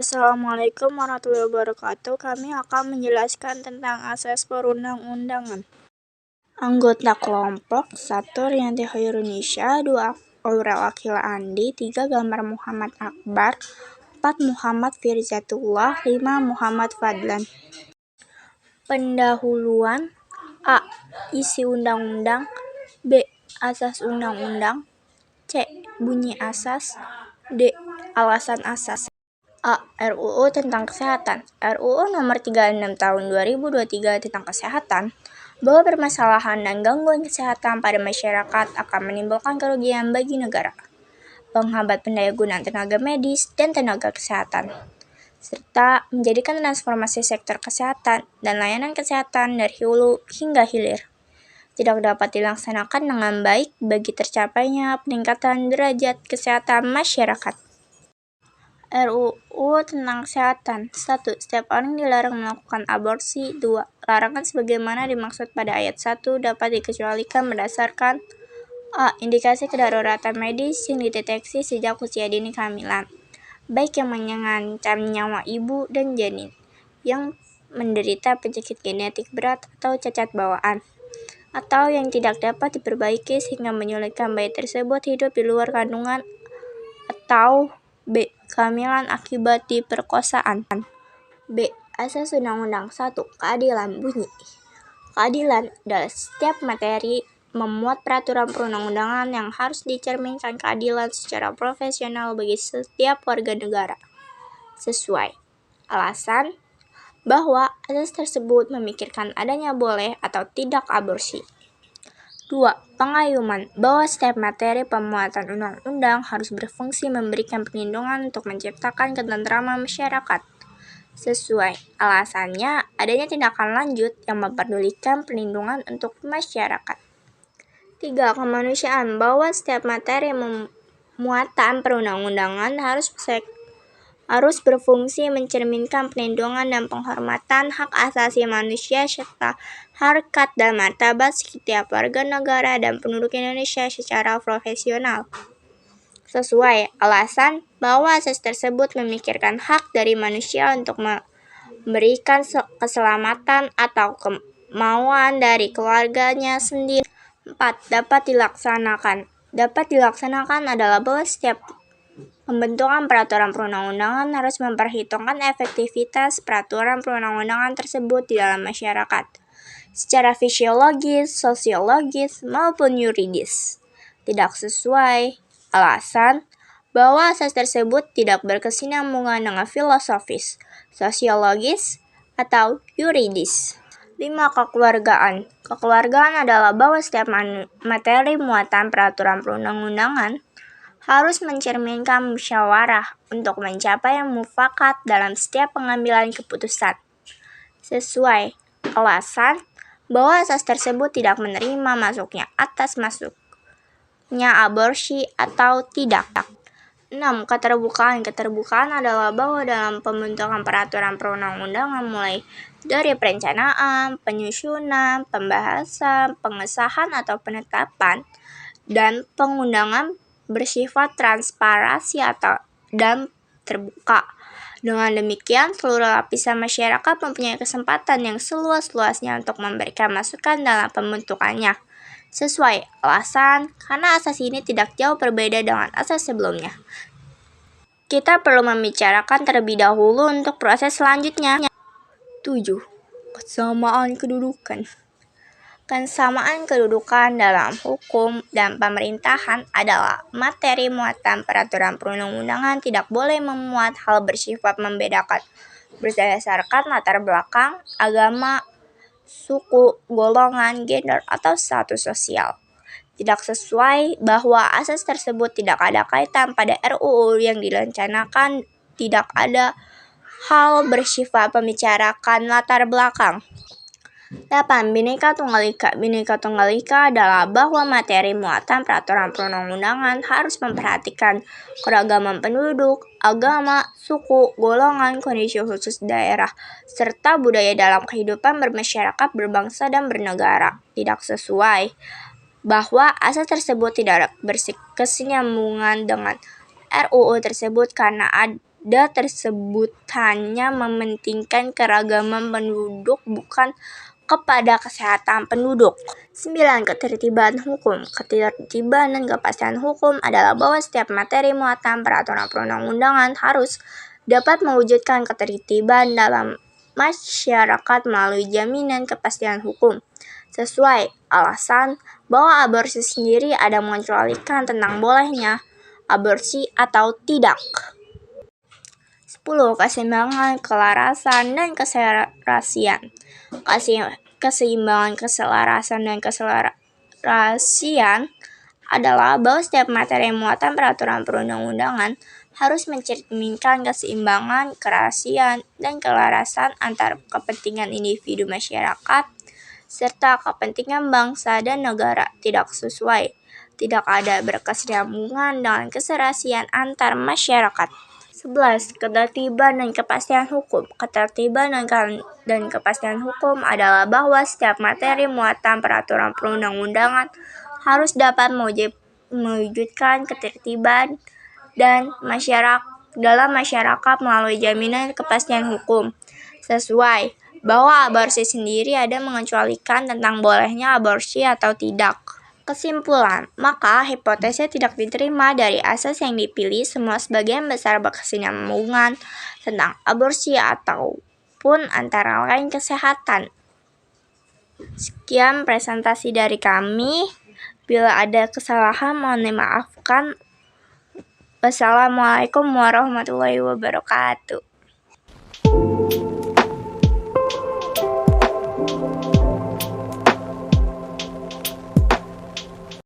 Assalamualaikum warahmatullahi wabarakatuh. Kami akan menjelaskan tentang asas perundang-undangan. Anggota kelompok 1 Rianti Hoirunisa, 2 Aura Wakil Andi, 3 Gambar Muhammad Akbar, 4 Muhammad Firzatullah, 5 Muhammad Fadlan. Pendahuluan. A. Isi undang-undang. B. Asas undang-undang. C. Bunyi asas. D. Alasan asas. A. RUU tentang kesehatan. RUU nomor 36 tahun 2023 tentang kesehatan, bahwa permasalahan dan gangguan kesehatan pada masyarakat akan menimbulkan kerugian bagi negara, menghambat pendayagunaan tenaga medis dan tenaga kesehatan, serta menjadikan transformasi sektor kesehatan dan layanan kesehatan dari hulu hingga hilir tidak dapat dilaksanakan dengan baik bagi tercapainya peningkatan derajat kesehatan masyarakat. RUU tentang kesehatan. 1. Setiap orang dilarang melakukan aborsi. 2. Larangan sebagaimana dimaksud pada ayat 1 dapat dikecualikan berdasarkan A. Indikasi kedaruratan medis yang dideteksi sejak usia dini kehamilan, baik yang mengancam nyawa ibu dan janin yang menderita penyakit genetik berat atau cacat bawaan, atau yang tidak dapat diperbaiki sehingga menyulitkan bayi tersebut hidup di luar kandungan, atau B. Kehamilan akibat diperkosaan. B. Asas Undang-Undang 1. Keadilan. Bunyi. Keadilan adalah setiap materi memuat peraturan perundang-undangan yang harus dicerminkan keadilan secara profesional bagi setiap warga negara. Sesuai. Alasan bahwa asas tersebut memikirkan adanya boleh atau tidak aborsi. 2. Pengayuman, bahwa setiap materi pemuatan undang-undang harus berfungsi memberikan perlindungan untuk menciptakan ketentraman masyarakat. Sesuai. Alasannya, adanya tindakan lanjut yang memperdulikan perlindungan untuk masyarakat. 3. Kemanusiaan, bahwa setiap materi pemuatan perundang-undangan harus berfungsi mencerminkan perlindungan dan penghormatan hak asasi manusia serta harkat dan martabat setiap warga negara dan penduduk Indonesia secara profesional. Sesuai. Alasan bahwa asas tersebut memikirkan hak dari manusia untuk memberikan keselamatan atau kemauan dari keluarganya sendiri. 4. Dapat dilaksanakan adalah bahwa setiap pembentukan peraturan perundang-undangan harus memperhitungkan efektivitas peraturan perundang-undangan tersebut di dalam masyarakat, secara fisiologis, sosiologis, maupun yuridis. Tidak sesuai. Alasan bahwa asas tersebut tidak berkesinambungan dengan filosofis, sosiologis, atau yuridis. 5. Kekeluargaan. Kekeluargaan adalah bahwa setiap materi muatan peraturan perundang-undangan harus mencerminkan musyawarah untuk mencapai mufakat dalam setiap pengambilan keputusan. Sesuai. Alasan bahwa asas tersebut tidak menerima masuknya aborsi atau tidak. 6. Keterbukaan. Keterbukaan adalah bahwa dalam pembentukan peraturan perundang-undangan mulai dari perencanaan, penyusunan, pembahasan, pengesahan atau penetapan, dan pengundangan bersifat transparansi dan terbuka. Dengan demikian, seluruh lapisan masyarakat mempunyai kesempatan yang seluas-luasnya untuk memberikan masukan dalam pembentukannya. Sesuai. Alasan, karena asas ini tidak jauh berbeda dengan asas sebelumnya. Kita perlu membicarakan terlebih dahulu untuk proses selanjutnya. 7. Kesamaan kedudukan. Kesamaan kedudukan dalam hukum dan pemerintahan adalah materi muatan peraturan perundang-undangan tidak boleh memuat hal bersifat membedakan berdasarkan latar belakang, agama, suku, golongan, gender, atau status sosial. Tidak sesuai bahwa asas tersebut tidak ada kaitan pada RUU yang direncanakan, tidak ada hal bersifat membicarakan latar belakang. 8. Bhinneka Tunggal Ika. Bhinneka Tunggal Ika adalah bahwa materi muatan peraturan perundang-undangan harus memperhatikan keragaman penduduk, agama, suku, golongan, kondisi khusus daerah, serta budaya dalam kehidupan bermasyarakat, berbangsa, dan bernegara. Tidak sesuai bahwa asas tersebut tidak berkesinambungan dengan RUU tersebut karena tersebut hanya mementingkan keragaman penduduk, bukan kepada kesehatan penduduk. 9. Ketertiban hukum. Ketertiban dan kepastian hukum adalah bahwa setiap materi muatan peraturan perundang-undangan harus dapat mewujudkan ketertiban dalam masyarakat melalui jaminan kepastian hukum. Sesuai alasan bahwa aborsi sendiri ada mengecualikan tentang bolehnya aborsi atau tidak. 10. Keseimbangan, kelarasan, dan keserasian. Keseimbangan, keselarasan, dan keserasian adalah bahwa setiap materi muatan peraturan perundang-undangan harus mencerminkan keseimbangan, kerasian, dan kelarasan antara kepentingan individu masyarakat serta kepentingan bangsa dan negara. Tidak ada berkesinambungan dengan keserasian antar masyarakat. 11. Ketertiban dan kepastian hukum. Ketertiban dan kepastian hukum adalah bahwa setiap materi muatan peraturan perundang-undangan harus dapat mewujudkan ketertiban dan dalam masyarakat melalui jaminan kepastian hukum. Sesuai bahwa aborsi sendiri ada mengecualikan tentang bolehnya aborsi atau tidak. Kesimpulan, maka hipotesis tidak diterima dari asas yang dipilih semua sebagian besar berkesinambungan tentang aborsi ataupun antara lain kesehatan. Sekian presentasi dari kami. Bila ada kesalahan mohon dimaafkan. Wassalamualaikum warahmatullahi wabarakatuh.